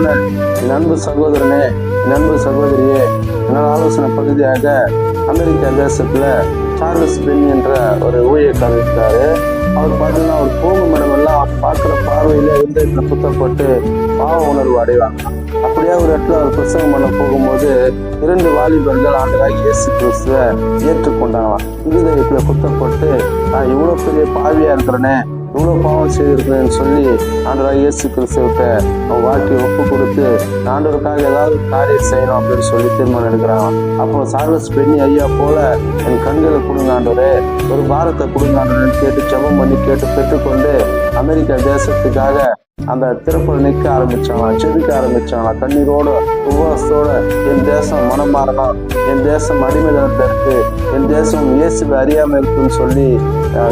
அருமையான என் அன்பு சகோதரனே, என் அன்பு சகோதரியே, என்னோட ஆலோசனை பகுதியாக அமெரிக்கா தேசத்துல சார்லஸ் பென்னி என்ற ஒரு ஊழியக்காரர் இருக்காரு. அவர் பார்த்தீங்கன்னா அவர் போகும் இடமெல்லாம் பார்க்குற பார்வையில இருந்த குத்தப்பட்டு பாவ உணர்வு அடைவாங்க. அப்படியே ஒரு இடத்துல அவர் பிரசங்கம் பண்ண போகும்போது 2 வாலிபர்கள் ஆண்டவராகிய இயேசு கிறிஸ்துவை ஏற்றுக்கொண்டாங்களாம். இருதயத்துல குத்தப்பட்டு நான் இவ்வளவு பெரிய பாவியா இருக்கிறேனே, இவ்வளவு பாவம் செய்திருக்கிறேன்னு சொல்லி ஆண்டவராகிய இயேசு கிறிஸ்துவிட்ட அவன் வாழ்க்கையை ஒப்பு கொடுத்து ஆண்டவருக்காக ஏதாவது காரியம் செய்யணும் அப்படின்னு சொல்லி தீர்மானம் எடுக்கிறாங்க. அப்போ சார்லஸ் பென்னி ஐயா போல என் கண்களை கொடுங்க ஆண்டவரே, ஒரு பாரத்தை கொடுங்க ஆண்டவரேன்னு கேட்டு ஜெபம் பண்ணி கேட்டு பெற்றுக்கொண்டு அமெரிக்கா தேசத்துக்காக அந்த திறப்பில் நிற்க ஆரம்பிச்சாங்களாம், ஜெபிக்க ஆரம்பிச்சாங்களாம். கண்ணீரோட உபவாசத்தோட என் தேசம் மனம் மாறணும், என் தேசம் அடிமைதனத்துல இருக்கு, என் தேசம் இயேசுவை அறியாம இருக்குன்னு சொல்லி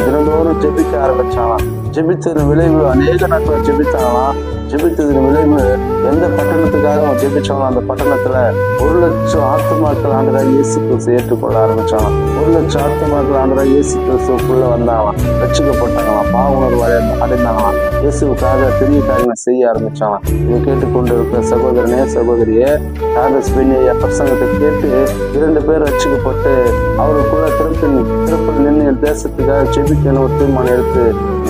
தினந்தோறும் ஜெபிக்க ஆரம்பிச்சாங்களாம். ஜெபித்ததன் விளைவு அநேக நாட்கள் ஜெபித்தாங்களாம். ஜெபித்ததன் விளைவு எந்த பட்டணத்துக்காக ஜெபிச்சாங்களோ அந்த பட்டணத்துல 1,00,000 ஆத்துமாக்கள் ஆண்டவராகிய இயேசு கிறிஸ்துவை ஏற்றுக்கொள்ள ஆரம்பிச்சாங்க. 1,00,000 ஆத்துமாக்கள் ஆண்டவராகிய இயேசு கிறிஸ்துவுக்குள்ள வந்தாங்களாம், ரட்சிக்கப்பட்டாங்களாம், பாவ உணர்வு அடைந்தாங்களாம், இயேசுக்காக பெரிய காரியங்களை செய்ய ஆரம்பிச்சாங்களாம். இதை கேட்டுக்கொண்டு இருக்கிற சகோதரனே, சகோதரியே, சார்லஸ் பென்னி பிரசங்கத்தை கேட்டு 2 பேர் ரட்சிக்கப்பட்டு அவருக்குள்ள திருப்பில் நின்று தேசத்துக்காக ஜெபிக்கணும் ஒரு தீர்மானம் எடுத்து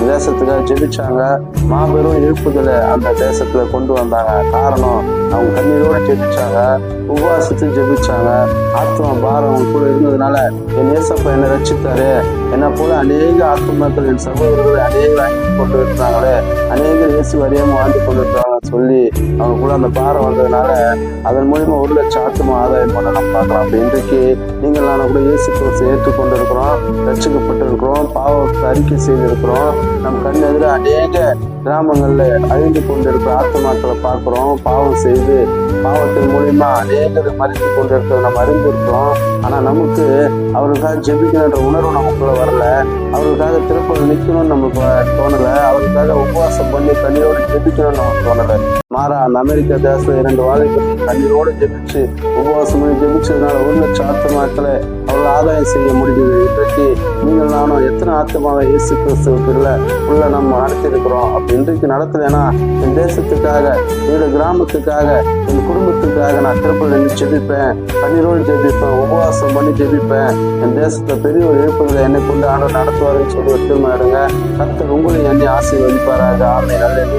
தேசத்துக்காக ஜெபிச்சாங்க. மாபெரும் எழுப்புதலை அந்த தேசத்துல கொண்டு வந்தாங்க. காரணம், அவங்க கண்ணீரோட ஜெபிச்சாங்க, உபவாசித்து ஜெபிச்சாங்க. ஆத்மா பாரம் அவங்க கூட இருந்ததுனால என் ஏசப்பா என்னை ரட்சித்தாரு, என்ன போல அநேக ஆத்மாக்கள் என் சகோதரர்களை அநேக வாங்கி கொண்டு இருக்கிறாங்களே, அநேகர் இயேசு அறியாம வாழ்ந்து கொண்டு இருக்கிறாங்கன்னு சொல்லி அவங்க கூட அந்த பாரம் வந்ததுனால அதன் மூலியமா 1,00,000 ஆத்மா ஆதாயம் பண்ண நம்ம பார்க்கலாம். அப்படி இன்றைக்கு நீங்கள் நான் கூட இயேசு கிறிஸ்துவை ஏற்றுக்கொண்டு இருக்கிறோம், ரட்சிக்கப்பட்டு இருக்கிறோம், பாவத்தை அறிக்கை செய்திருக்கிறோம். நம் கண் எதிர அநேக கிராமங்கள்ல அழிந்து கொண்டிருக்கிற ஆத்மாக்களை பார்க்கிறோம். பாவம் செய்து பாவத்தின் மூலியமா அநேகரை மறித்து கொண்டிருக்கிறத நம்ம அறிந்திருக்கிறோம். ஆனா நமக்கு அவருக்காக ஜெபிக்கணுன்ற உணர்வு நமக்குள்ள வரல, அவருக்காக திருப்பதி நிற்கணும்னு நமக்கு தோணல, அவருக்காக உபவாசம் பண்ணி கண்ணீரோடு ஜெபிக்கணும்னு நமக்கு தோணல. மாறா அந்த அமெரிக்கா தேசத்துல 2 வாலிபர்கள் கண்ணீரோடு ஜெபிச்சு உபவாசம் பண்ணி ஜெபிச்சதுனால 1,00,000 ஆத்மாக்களை அவர்கள் ஆதாயம் செய்ய முடியுது. இன்றைக்கு நீங்கள் நானும் எத்தனை ஆத்மாவை இயேசு கிறிஸ்துவுக்குள்ள உள்ள நம்ம நடத்திருக்கிறோம். அப்படி இன்றைக்கு நடத்தலைன்னா என் தேசத்துக்காக, என்னுடைய கிராமத்துக்காக, என் குடும்பத்துக்காக நான் திருப்பதி நின்று ஜெபிப்பேன், கண்ணீரோடு ஜெபிப்பேன், உபவாசம் பண்ணி ஜெபிப்பேன். என் தேசத்துல பெரிய ஒரு எழுப்புதலை என்னை கொண்டு ஆண்டவர் நடத்துவாருன்னு சொல்லி ஒரு தீர்மானம் எடுங்க. கர்த்தர் உங்களை என்னை ஆசீர்வதிப்பாராக. ஆமென். அல்லேலூயா.